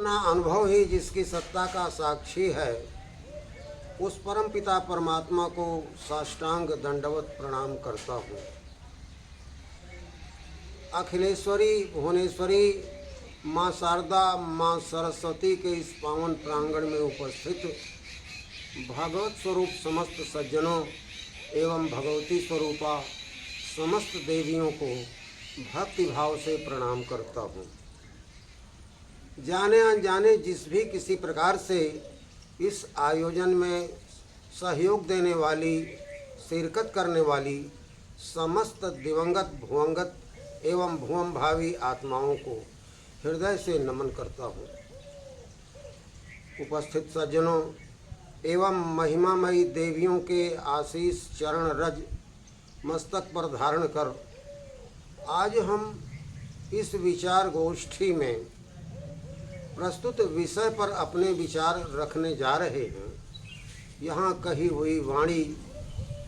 अपना अनुभव ही जिसकी सत्ता का साक्षी है, उस परम पिता परमात्मा को साष्टांग दंडवत प्रणाम करता हूँ। अखिलेश्वरी भुवनेश्वरी माँ शारदा, माँ सरस्वती के इस पावन प्रांगण में उपस्थित भगवत स्वरूप समस्त सज्जनों एवं भगवती स्वरूपा समस्त देवियों को भक्ति भाव से प्रणाम करता हूँ। जाने अनजाने जिस भी किसी प्रकार से इस आयोजन में सहयोग देने वाली, शिरकत करने वाली समस्त दिवंगत भुवंगत एवं भुवम भावी आत्माओं को हृदय से नमन करता हूँ। उपस्थित सज्जनों एवं महिमामयी देवियों के आशीष चरण रज मस्तक पर धारण कर आज हम इस विचार गोष्ठी में प्रस्तुत विषय पर अपने विचार रखने जा रहे हैं। यहाँ कही हुई वाणी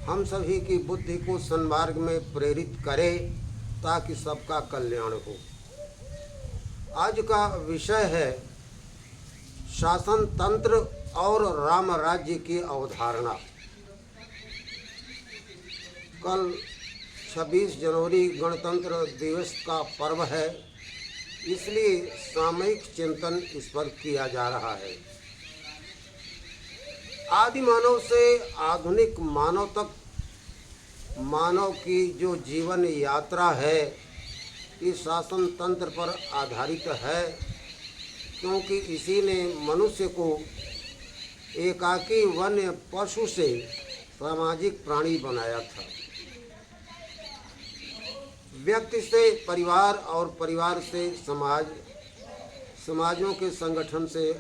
हम सभी की बुद्धि को सन्मार्ग में प्रेरित करे ताकि सबका कल्याण हो। आज का विषय है शासन तंत्र और राम राज्य की अवधारणा। कल 26 जनवरी गणतंत्र दिवस का पर्व है, इसलिए सामयिक चिंतन इस पर किया जा रहा है। आदि मानव से आधुनिक मानव तक मानव की जो जीवन यात्रा है, इस शासन तंत्र पर आधारित है, क्योंकि इसी ने मनुष्य को एकाकी वन्य पशु से सामाजिक प्राणी बनाया था। व्यक्ति से परिवार और परिवार से समाज, समाजों के संगठन से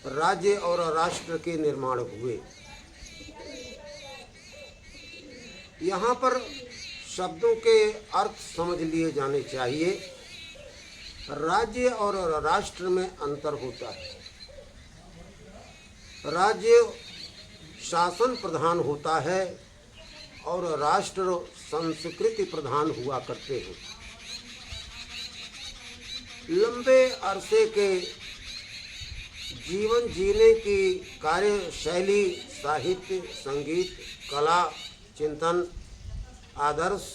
राज्य और राष्ट्र के निर्माण हुए। यहाँ पर शब्दों के अर्थ समझ लिए जाने चाहिए। राज्य और राष्ट्र में अंतर होता है। राज्य शासन प्रधान होता है और राष्ट्र संस्कृति प्रधान हुआ करते हैं। लंबे अरसे के जीवन जीने की कार्यशैली, साहित्य, संगीत, कला, चिंतन, आदर्श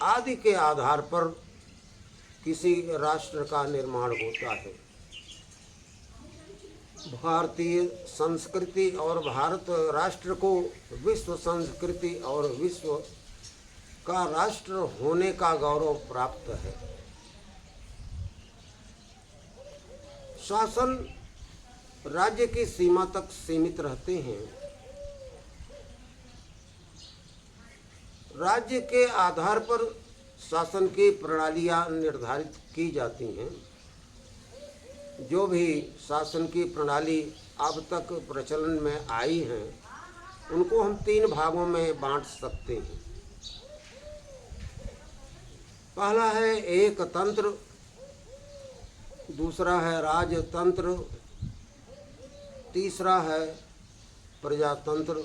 आदि के आधार पर किसी राष्ट्र का निर्माण होता है। भारतीय संस्कृति और भारत राष्ट्र को विश्व संस्कृति और विश्व का राष्ट्र होने का गौरव प्राप्त है। शासन राज्य की सीमा तक सीमित रहते हैं। राज्य के आधार पर शासन की प्रणालियाँ निर्धारित की जाती हैं। जो भी शासन की प्रणाली अब तक प्रचलन में आई हैं, उनको हम 3 भागों में बांट सकते हैं। पहला है एक तंत्र, दूसरा है राजतंत्र, तीसरा है प्रजातंत्र,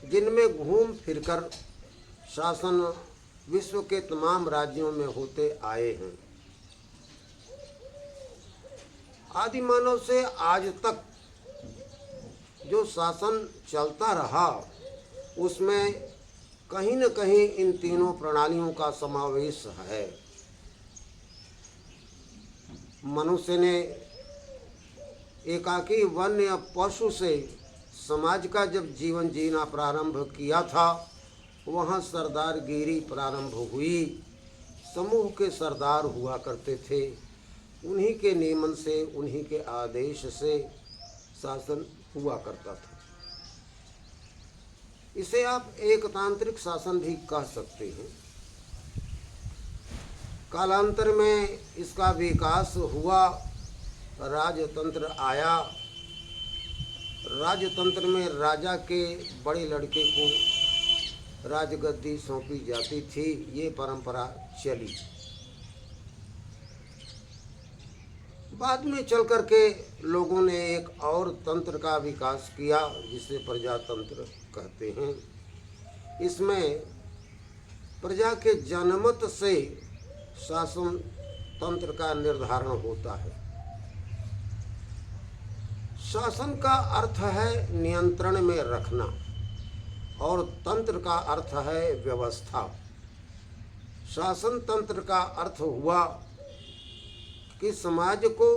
जिनमें घूम फिरकर शासन विश्व के तमाम राज्यों में होते आए हैं। आदि मानव से आज तक जो शासन चलता रहा, उसमें कहीं न कहीं इन तीनों प्रणालियों का समावेश है। मनुष्य ने एकाकी वन्य पशु से समाज का जब जीवन जीना प्रारंभ किया था, वहाँ सरदारगिरी प्रारंभ हुई। समूह के सरदार हुआ करते थे। उन्हीं के नियमन से, उन्हीं के आदेश से शासन हुआ करता था। इसे आप एकतांत्रिक शासन भी कह सकते हैं। कालांतर में इसका विकास हुआ, राजतंत्र आया। राजतंत्र में राजा के बड़े लड़के को राजगद्दी सौंपी जाती थी। ये परंपरा चली। बाद में चल कर के लोगों ने एक और तंत्र का विकास किया, जिसे प्रजातंत्र कहते हैं। इसमें प्रजा के जनमत से शासन तंत्र का निर्धारण होता है। शासन का अर्थ है नियंत्रण में रखना और तंत्र का अर्थ है व्यवस्था। शासन तंत्र का अर्थ हुआ कि समाज को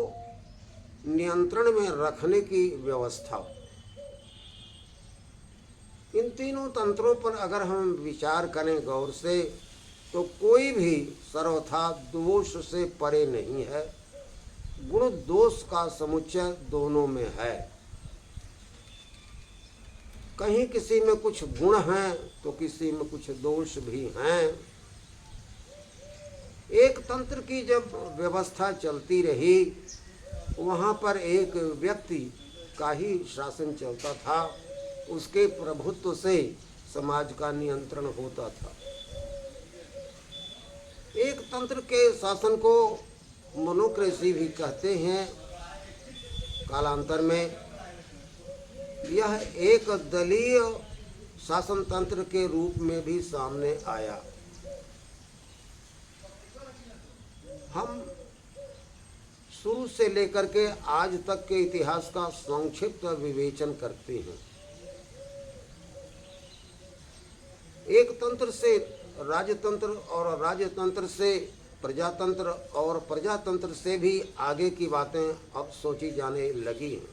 नियंत्रण में रखने की व्यवस्था। इन तीनों तंत्रों पर अगर हम विचार करें गौर से तो कोई भी सर्वथा दोष से परे नहीं है। गुण दोष का समुच्चय दोनों में है। कहीं किसी में कुछ गुण हैं तो किसी में कुछ दोष भी हैं। एक तंत्र की जब व्यवस्था चलती रही वहाँ पर एक व्यक्ति का ही शासन चलता था, उसके प्रभुत्व से समाज का नियंत्रण होता था। एक तंत्र के शासन को मोनोक्रेसी भी कहते हैं। कालांतर में यह एक दलीय शासन तंत्र के रूप में भी सामने आया। हम शुरू से लेकर के आज तक के इतिहास का संक्षिप्त विवेचन करते हैं। एक तंत्र से राजतंत्र और राजतंत्र से प्रजातंत्र और प्रजातंत्र से भी आगे की बातें अब सोची जाने लगी हैं,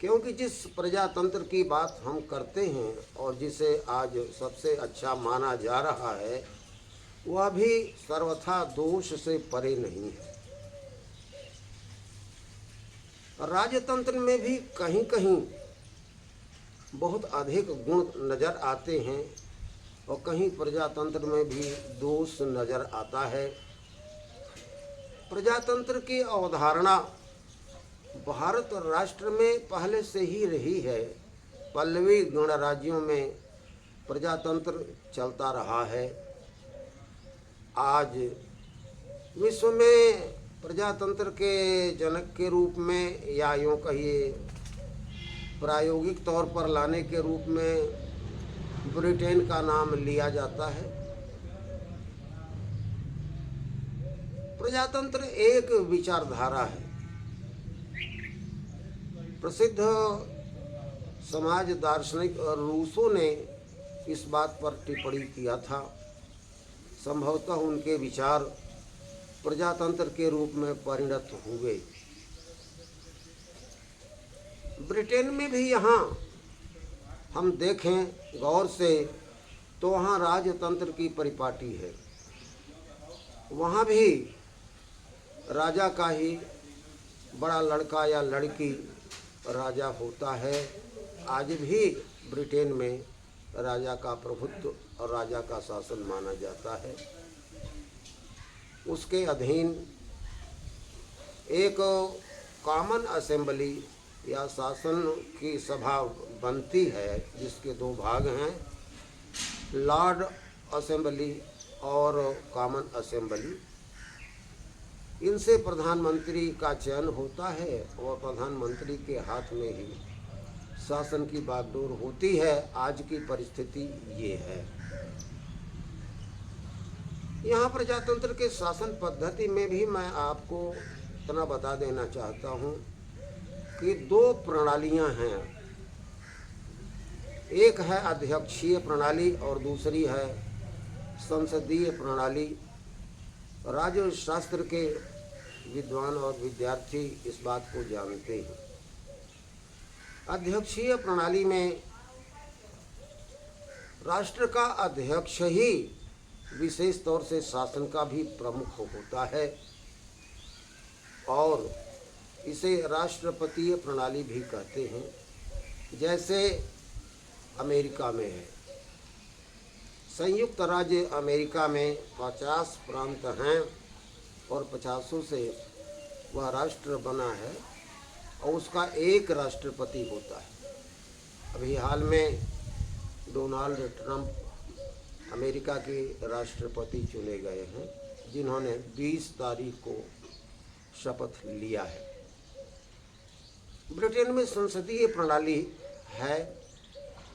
क्योंकि जिस प्रजातंत्र की बात हम करते हैं और जिसे आज सबसे अच्छा माना जा रहा है वह भी सर्वथा दोष से परे नहीं है। राजतंत्र में भी कहीं कहीं बहुत अधिक गुण नज़र आते हैं और कहीं प्रजातंत्र में भी दोष नज़र आता है। प्रजातंत्र की अवधारणा भारत राष्ट्र में पहले से ही रही है। पल्लवी गणराज्यों में प्रजातंत्र चलता रहा है। आज विश्व में प्रजातंत्र के जनक के रूप में या यूँ कहिए प्रायोगिक तौर पर लाने के रूप में ब्रिटेन का नाम लिया जाता है। प्रजातंत्र एक विचारधारा है। प्रसिद्ध समाज दार्शनिक रूसो ने इस बात पर टिप्पणी किया था। संभवतः उनके विचार प्रजातंत्र के रूप में परिणत हुए। ब्रिटेन में भी यहाँ हम देखें गौर से तो वहाँ राजतंत्र की परिपाटी है। वहाँ भी राजा का ही बड़ा लड़का या लड़की राजा होता है। आज भी ब्रिटेन में राजा का प्रभुत्व और राजा का शासन माना जाता है। उसके अधीन एक कॉमन असेंबली या शासन की सभा बनती है, जिसके दो भाग हैं, लॉर्ड असेंबली और कॉमन असेंबली। इनसे प्रधानमंत्री का चयन होता है और प्रधानमंत्री के हाथ में ही शासन की बागडोर होती है। आज की परिस्थिति ये है। यहाँ प्रजातंत्र के शासन पद्धति में भी मैं आपको इतना बता देना चाहता हूँ कि दो प्रणालियाँ हैं। एक है अध्यक्षीय प्रणाली और दूसरी है संसदीय प्रणाली। राजशास्त्र के विद्वान और विद्यार्थी इस बात को जानते हैं। अध्यक्षीय प्रणाली में राष्ट्र का अध्यक्ष ही विशेष तौर से शासन का भी प्रमुख होता है और इसे राष्ट्रपतीय प्रणाली भी कहते हैं। जैसे अमेरिका में है। संयुक्त राज्य अमेरिका में 50 प्रांत हैं और 50 से वह राष्ट्र बना है और उसका एक राष्ट्रपति होता है। अभी हाल में डोनाल्ड ट्रंप अमेरिका के राष्ट्रपति चुने गए हैं, जिन्होंने 20 तारीख को शपथ लिया है। ब्रिटेन में संसदीय प्रणाली है।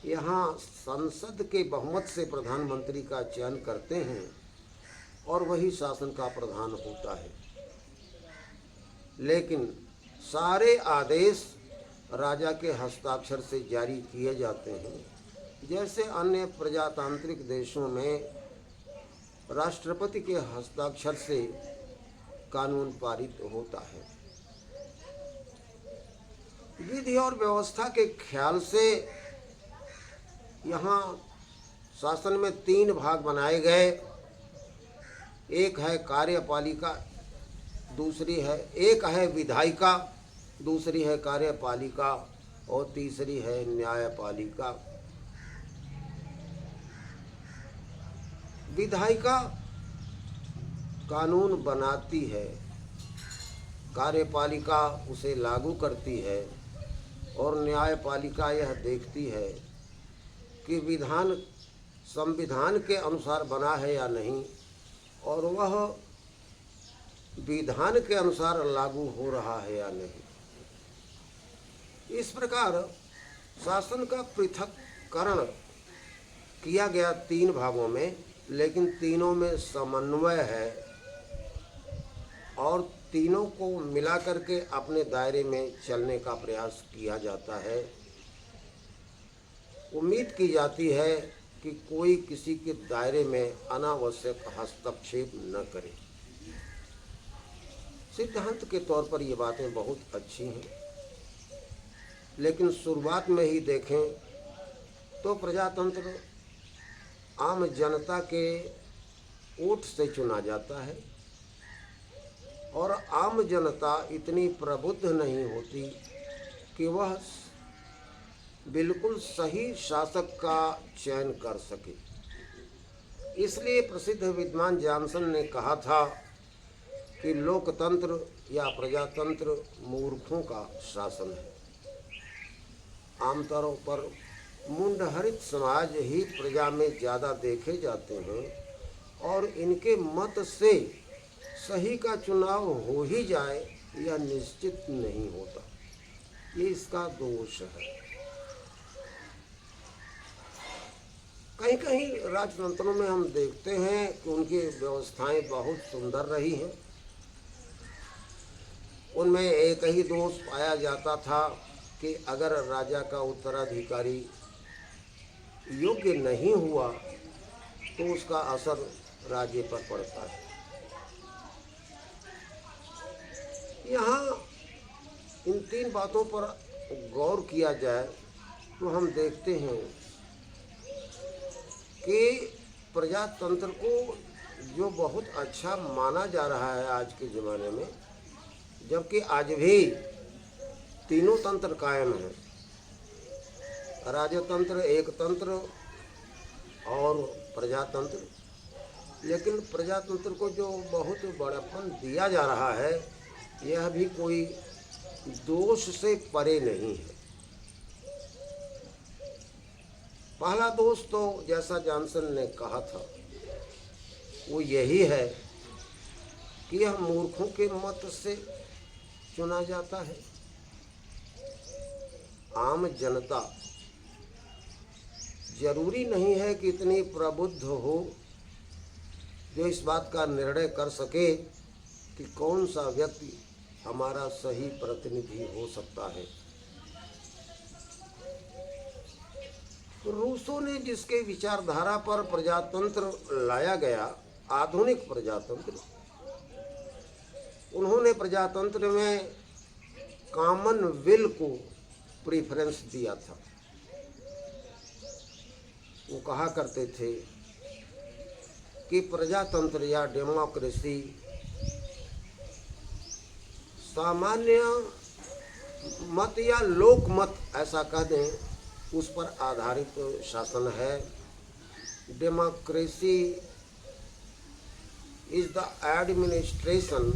यहाँ संसद के बहुमत से प्रधानमंत्री का चयन करते हैं और वही शासन का प्रधान होता है। लेकिन सारे आदेश राजा के हस्ताक्षर से जारी किए जाते हैं, जैसे अन्य प्रजातांत्रिक देशों में राष्ट्रपति के हस्ताक्षर से कानून पारित होता है। विधि और व्यवस्था के ख्याल से यहाँ शासन में 3 भाग बनाए गए। एक है कार्यपालिका, एक है विधायिका, दूसरी है कार्यपालिका और तीसरी है न्यायपालिका। विधायिका कानून बनाती है, कार्यपालिका उसे लागू करती है और न्यायपालिका यह देखती है कि विधान संविधान के अनुसार बना है या नहीं और वह विधान के अनुसार लागू हो रहा है या नहीं। इस प्रकार शासन का पृथक्करण किया गया 3 भागों में, लेकिन तीनों में समन्वय है और तीनों को मिला करके अपने दायरे में चलने का प्रयास किया जाता है। उम्मीद की जाती है कि कोई किसी के दायरे में अनावश्यक हस्तक्षेप न करे। सिद्धांत के तौर पर ये बातें बहुत अच्छी हैं, लेकिन शुरुआत में ही देखें तो प्रजातंत्र आम जनता के वोट से चुना जाता है और आम जनता इतनी प्रबुद्ध नहीं होती कि वह बिल्कुल सही शासक का चयन कर सके। इसलिए प्रसिद्ध विद्वान जॉनसन ने कहा था कि लोकतंत्र या प्रजातंत्र मूर्खों का शासन है। आमतौर पर मुंडहरित समाज ही प्रजा में ज़्यादा देखे जाते हैं और इनके मत से सही का चुनाव हो ही जाए यह निश्चित नहीं होता। ये इसका दोष है। कहीं कहीं राजतंत्रों में हम देखते हैं कि उनकी व्यवस्थाएं बहुत सुंदर रही हैं। उनमें एक ही दोष पाया जाता था कि अगर राजा का उत्तराधिकारी योग्य नहीं हुआ तो उसका असर राज्य पर पड़ता है। यहाँ इन 3 बातों पर गौर किया जाए तो हम देखते हैं कि प्रजातंत्र को जो बहुत अच्छा माना जा रहा है आज के ज़माने में, जबकि आज भी तीनों तंत्र कायम हैं, राजतंत्र, एकतंत्र और प्रजातंत्र। लेकिन प्रजातंत्र को जो बहुत बड़ापन दिया जा रहा है यह भी कोई दोष से परे नहीं है। पहला दोष तो जैसा जॉनसन ने कहा था वो यही है कि यह मूर्खों के मत से चुना जाता है। आम जनता जरूरी नहीं है कि इतनी प्रबुद्ध हो जो इस बात का निर्णय कर सके कि कौन सा व्यक्ति हमारा सही प्रतिनिधि हो सकता है। रूसों ने जिसके विचारधारा पर प्रजातंत्र लाया गया, आधुनिक प्रजातंत्र, उन्होंने प्रजातंत्र में कॉमनवेल्थ को प्रेफरेंस दिया था। वो कहा करते थे कि प्रजातंत्र या डेमोक्रेसी सामान्य मत या लोक मत ऐसा कह दें उस पर आधारित शासन है। Democracy is the administration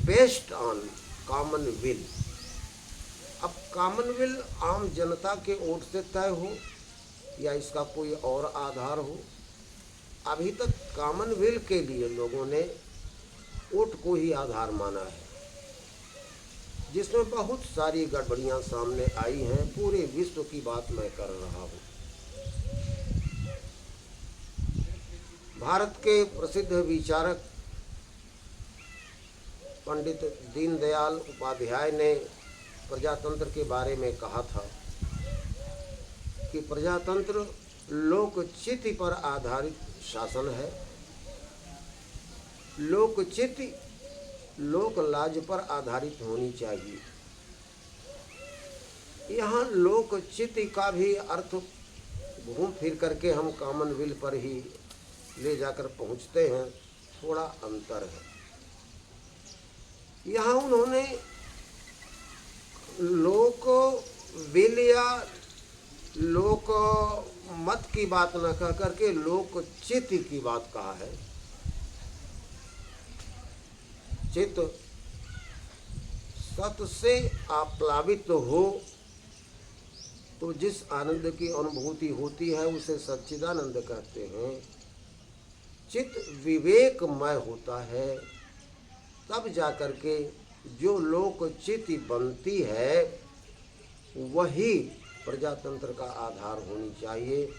based on Commonwealth. अब कॉमनवेल्थ आम जनता के वोट से तय हो या इसका कोई और आधार हो, अभी तक कॉमनवेल्थ के लिए लोगों ने वोट को ही आधार माना है, जिसमें बहुत सारी गड़बड़ियां सामने आई हैं। पूरे विश्व की बात मैं कर रहा हूँ। भारत के प्रसिद्ध विचारक पंडित दीनदयाल उपाध्याय ने प्रजातंत्र के बारे में कहा था कि प्रजातंत्र लोकचिति पर आधारित शासन है। लोकचिति लोक लाज पर आधारित होनी चाहिए। यहाँ लोकचिति का भी अर्थ घूम फिर करके हम कॉमनवेल्थ पर ही ले जाकर पहुँचते हैं, थोड़ा अंतर है। यहाँ उन्होंने लोक विल या लोक मत की बात न कह करके लोकचिति की बात कहा है। चित्त सत से आप्लावित हो तो जिस आनंद की अनुभूति होती है उसे सच्चिदानंद कहते हैं। चित्त विवेकमय होता है, तब जाकर के जो लोकचिति बनती है वही प्रजातंत्र का आधार होनी चाहिए,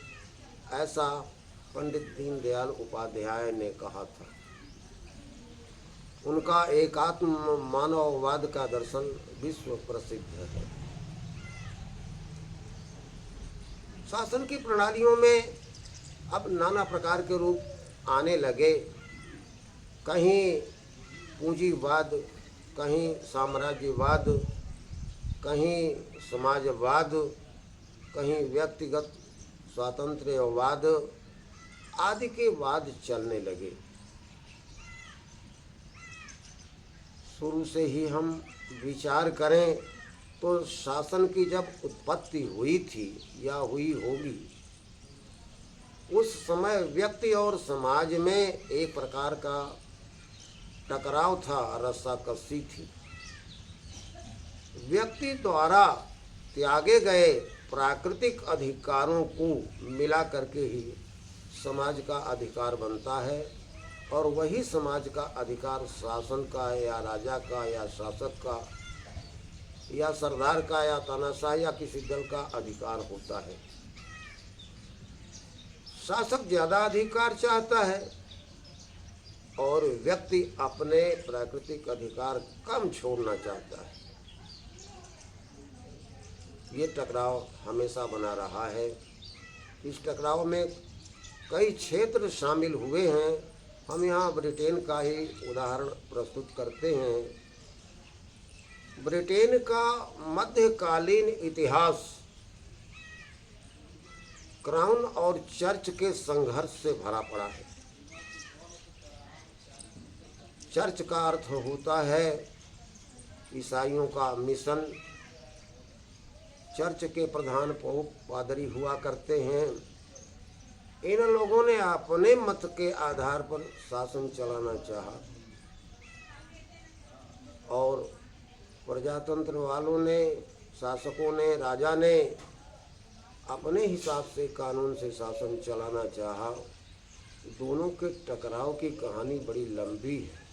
ऐसा पंडित दीनदयाल उपाध्याय ने कहा था। उनका एकात्म मानववाद का दर्शन विश्व प्रसिद्ध है। शासन की प्रणालियों में अब नाना प्रकार के रूप आने लगे, कहीं पूंजीवाद, कहीं साम्राज्यवाद, कहीं समाजवाद, कहीं व्यक्तिगत स्वातंत्र्यवाद आदि के वाद चलने लगे। शुरू से ही हम विचार करें तो शासन की जब उत्पत्ति हुई थी या हुई होगी, उस समय व्यक्ति और समाज में एक प्रकार का टकराव था, रस्साकसी थी। व्यक्ति द्वारा त्यागे गए प्राकृतिक अधिकारों को मिला करके ही समाज का अधिकार बनता है, और वही समाज का अधिकार शासन का या राजा का या शासक का या सरदार का या तानाशाह या किसी दल का अधिकार होता है। शासक ज़्यादा अधिकार चाहता है और व्यक्ति अपने प्राकृतिक अधिकार कम छोड़ना चाहता है। ये टकराव हमेशा बना रहा है। इस टकराव में कई क्षेत्र शामिल हुए हैं। हम यहाँ ब्रिटेन का ही उदाहरण प्रस्तुत करते हैं। ब्रिटेन का मध्यकालीन इतिहास क्राउन और चर्च के संघर्ष से भरा पड़ा है। चर्च का अर्थ होता है ईसाइयों का मिशन। चर्च के प्रधान पोप पादरी हुआ करते हैं। इन लोगों ने अपने मत के आधार पर शासन चलाना चाहा और प्रजातंत्र वालों ने, शासकों ने, राजा ने अपने हिसाब से कानून से शासन चलाना चाहा। दोनों के टकराव की कहानी बड़ी लंबी है।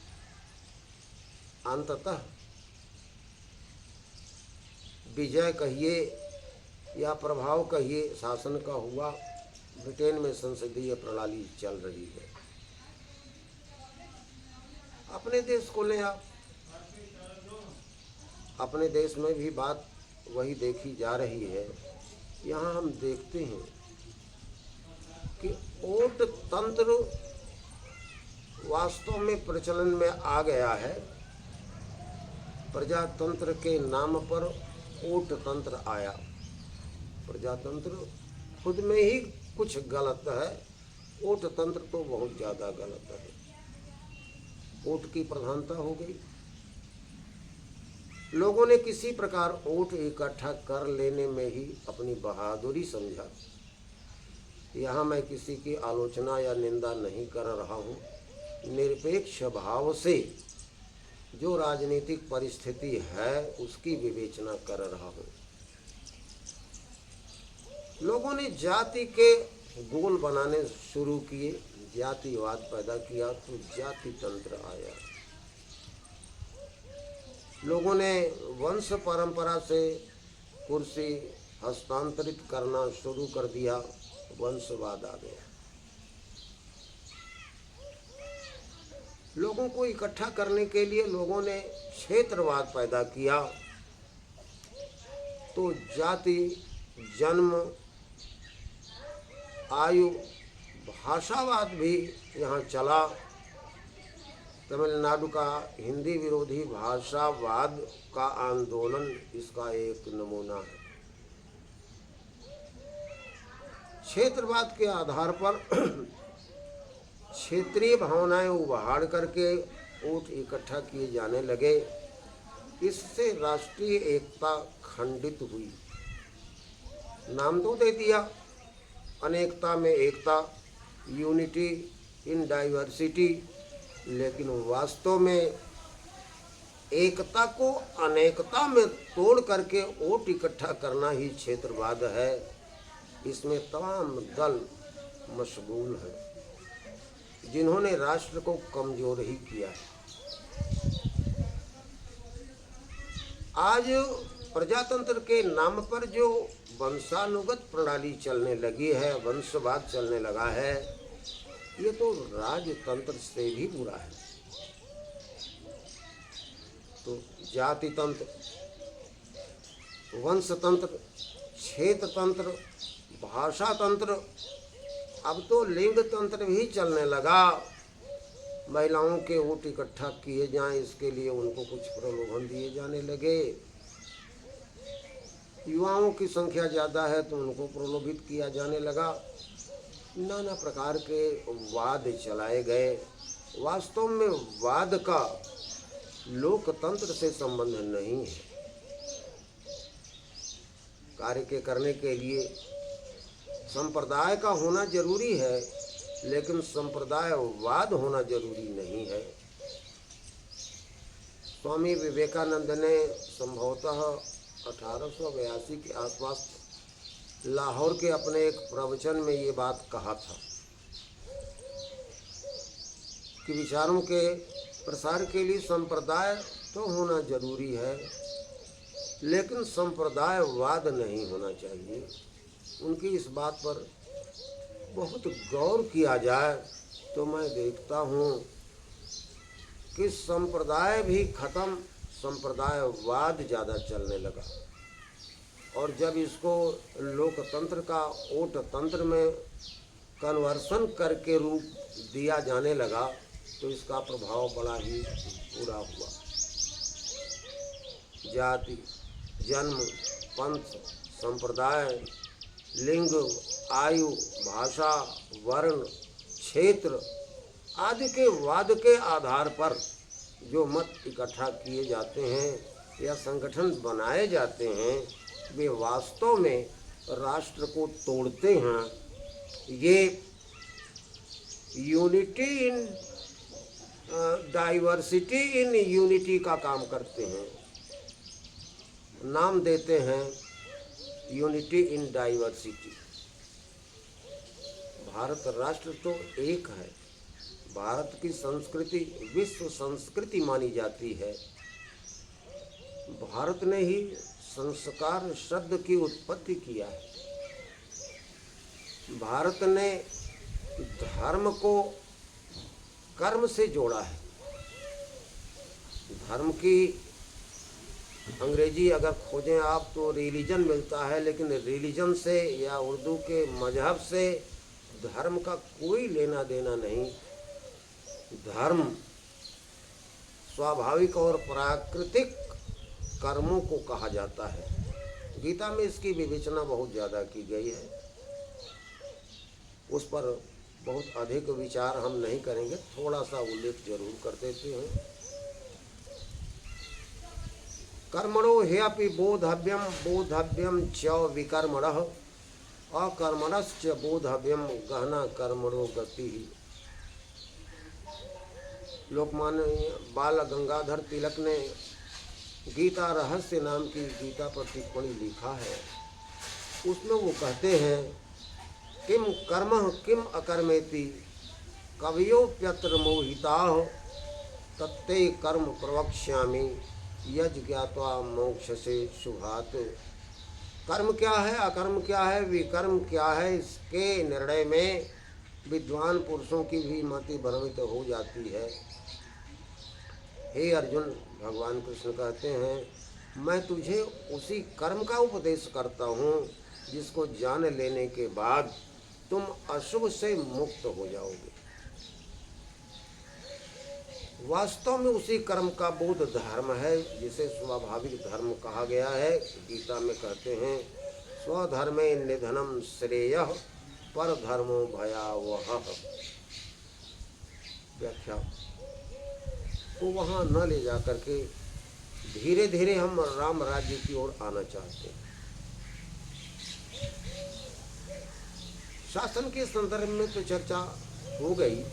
अंततः विजय कहिए या प्रभाव कहिए शासन का हुआ। ब्रिटेन में संसदीय प्रणाली चल रही है। अपने देश को ले आप, अपने देश में भी बात वही देखी जा रही है। यहाँ हम देखते हैं कि वोट तंत्र वास्तव में प्रचलन में आ गया है। प्रजातंत्र के नाम पर वोट तंत्र आया। प्रजातंत्र खुद में ही कुछ गलत है, वोट तंत्र तो बहुत ज़्यादा गलत है। वोट की प्रधानता हो गई। लोगों ने किसी प्रकार वोट इकट्ठा कर लेने में ही अपनी बहादुरी समझा। यहाँ मैं किसी की आलोचना या निंदा नहीं कर रहा हूँ। निरपेक्ष भाव से जो राजनीतिक परिस्थिति है उसकी विवेचना कर रहा हूँ। लोगों ने जाति के गोल बनाने शुरू किए, जातिवाद पैदा किया तो जाति तंत्र आया। लोगों ने वंश परंपरा से कुर्सी हस्तांतरित करना शुरू कर दिया, वंशवाद आ गया। लोगों को इकट्ठा करने के लिए लोगों ने क्षेत्रवाद पैदा किया। तो जाति, जन्म, आयु, भाषावाद भी यहाँ चला। तमिलनाडु का हिंदी विरोधी भाषावाद का आंदोलन इसका एक नमूना है। क्षेत्रवाद के आधार पर क्षेत्रीय भावनाएं उभार करके वोट इकट्ठा किए जाने लगे। इससे राष्ट्रीय एकता खंडित हुई। नाम तो दे दिया अनेकता में एकता, यूनिटी इन डाइवर्सिटी, लेकिन वास्तव में एकता को अनेकता में तोड़ करके वोट इकट्ठा करना ही क्षेत्रवाद है। इसमें तमाम दल मशगूल हैं जिन्होंने राष्ट्र को कमजोर ही किया है। आज प्रजातंत्र के नाम पर जो वंशानुगत प्रणाली चलने लगी है, वंशवाद चलने लगा है, ये तो राजतंत्र से भी बुरा है। तो जाति तंत्र, वंशतंत्र, क्षेत्र तंत्र, भाषा तंत्र, अब तो लिंग तंत्र भी चलने लगा। महिलाओं के वोट इकट्ठा किए जाएं, इसके लिए उनको कुछ प्रलोभन दिए जाने लगे। युवाओं की संख्या ज़्यादा है तो उनको प्रलोभित किया जाने लगा। नाना प्रकार के वाद चलाए गए। वास्तव में वाद का लोकतंत्र से संबंध नहीं है। कार्य के करने के लिए संप्रदाय का होना जरूरी है, लेकिन संप्रदायवाद होना जरूरी नहीं है। स्वामी विवेकानंद ने संभवतः 1882 के आसपास लाहौर के अपने एक प्रवचन में ये बात कहा था कि विचारों के प्रसार के लिए संप्रदाय तो होना जरूरी है, लेकिन संप्रदायवाद नहीं होना चाहिए। उनकी इस बात पर बहुत गौर किया जाए तो मैं देखता हूँ कि संप्रदाय भी खत्म, संप्रदायवाद ज़्यादा चलने लगा। और जब इसको लोकतंत्र का वोट तंत्र में कन्वर्सन करके रूप दिया जाने लगा तो इसका प्रभाव बड़ा ही बुरा हुआ। जाति, जन्म, पंथ, संप्रदाय, लिंग, आयु, भाषा, वर्ण, क्षेत्र आदि के वाद के आधार पर जो मत इकट्ठा किए जाते हैं या संगठन बनाए जाते हैं, वे वास्तव में राष्ट्र को तोड़ते हैं। ये unity in diversity in unity का काम करते हैं। नाम देते हैं यूनिटी इन डाइवर्सिटी। भारत राष्ट्र तो एक है। भारत की संस्कृति विश्व संस्कृति मानी जाती है। भारत ने ही संस्कार शब्द की उत्पत्ति किया है। भारत ने धर्म को कर्म से जोड़ा है। धर्म की अंग्रेजी अगर खोजें आप तो रिलीजन मिलता है, लेकिन रिलीजन से या उर्दू के मजहब से धर्म का कोई लेना देना नहीं। धर्म स्वाभाविक और प्राकृतिक कर्मों को कहा जाता है। गीता में इसकी विवेचना बहुत ज़्यादा की गई है। उस पर बहुत अधिक विचार हम नहीं करेंगे, थोड़ा सा उल्लेख जरूर कर देते हैं। कर्मणो ह्यपि बोधव्यम बोधव्यम च विकर्मणः अकर्मणश्च बोधव्यम गहना कर्मणो गति। लोकमान्य बाल गंगाधर तिलक ने गीता रहस्य नाम की गीता पर टिप्पणी लिखा है। उसमें वो कहते हैं किम कर्म किम अकर्मेति कवयोप्यत्र मोहिताः तत्ते कर्म प्रवक्ष्यामि यज् ज्ञात्वा मोक्ष से शुभात्। कर्म क्या है, अकर्म क्या है, विकर्म क्या है, इसके निर्णय में विद्वान पुरुषों की भी मति भ्रमित हो जाती है। हे अर्जुन, भगवान कृष्ण कहते हैं मैं तुझे उसी कर्म का उपदेश करता हूँ जिसको जान लेने के बाद तुम अशुभ से मुक्त हो जाओगे। वास्तव में उसी कर्म का बोध धर्म है जिसे स्वाभाविक धर्म कहा गया है। गीता में कहते हैं स्वधर्मे निधनम श्रेयः पर धर्मो भयावह। व्याख्या को वहाँ न ले जा करके धीरे धीरे हम राम राज्य की ओर आना चाहते हैं। शासन के संदर्भ में तो चर्चा हो गई।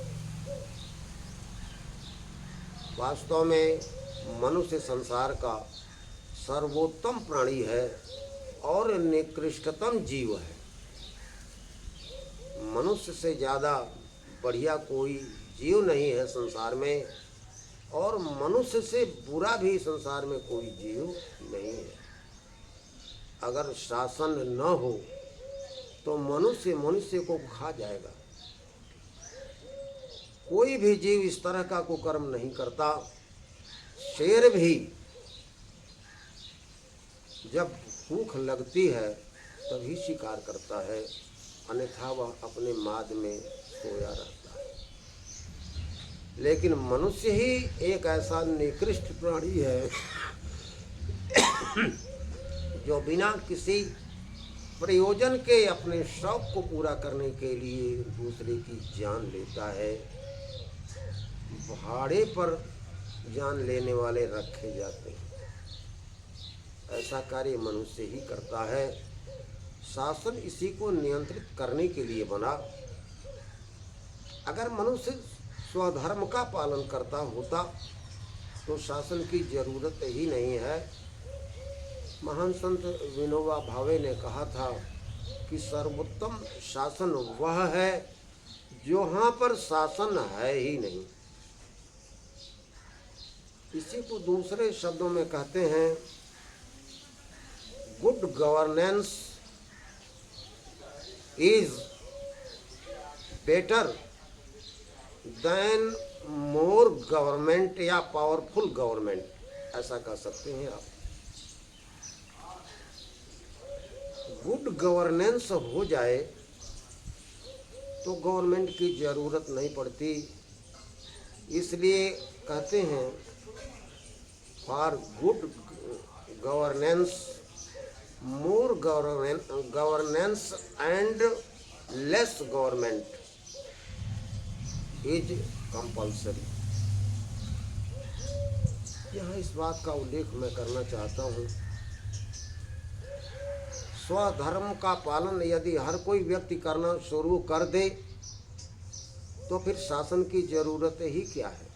वास्तव में मनुष्य संसार का सर्वोत्तम प्राणी है और निकृष्टतम जीव है। मनुष्य से ज़्यादा बढ़िया कोई जीव नहीं है संसार में, और मनुष्य से बुरा भी संसार में कोई जीव नहीं है। अगर शासन न हो तो मनुष्य मनुष्य को खा जाएगा। कोई भी जीव इस तरह का कुकर्म नहीं करता। शेर भी जब भूख लगती है तभी शिकार करता है, अन्यथा वह अपने माद में सोया रहता है। लेकिन मनुष्य ही एक ऐसा निकृष्ट प्राणी है जो बिना किसी प्रयोजन के अपने शौक को पूरा करने के लिए दूसरे की जान लेता है। भाड़े पर जान लेने वाले रखे जाते हैं। ऐसा कार्य मनुष्य ही करता है। शासन इसी को नियंत्रित करने के लिए बना। अगर मनुष्य स्वधर्म का पालन करता होता तो शासन की जरूरत ही नहीं है। महान संत विनोबा भावे ने कहा था कि सर्वोत्तम शासन वह है जहाँ पर शासन है ही नहीं। इसी को दूसरे शब्दों में कहते हैं good governance is better than more government या पावरफुल गवर्नमेंट, ऐसा कह सकते हैं आप। गुड गवर्नेंस हो जाए तो गवर्नमेंट की ज़रूरत नहीं पड़ती। इसलिए कहते हैं for good governance more governance and less government is compulsory. यहाँ इस बात का उल्लेख मैं करना चाहता हूँ, स्वधर्म का पालन यदि हर कोई व्यक्ति करना शुरू कर दे तो फिर शासन की जरूरत ही क्या है।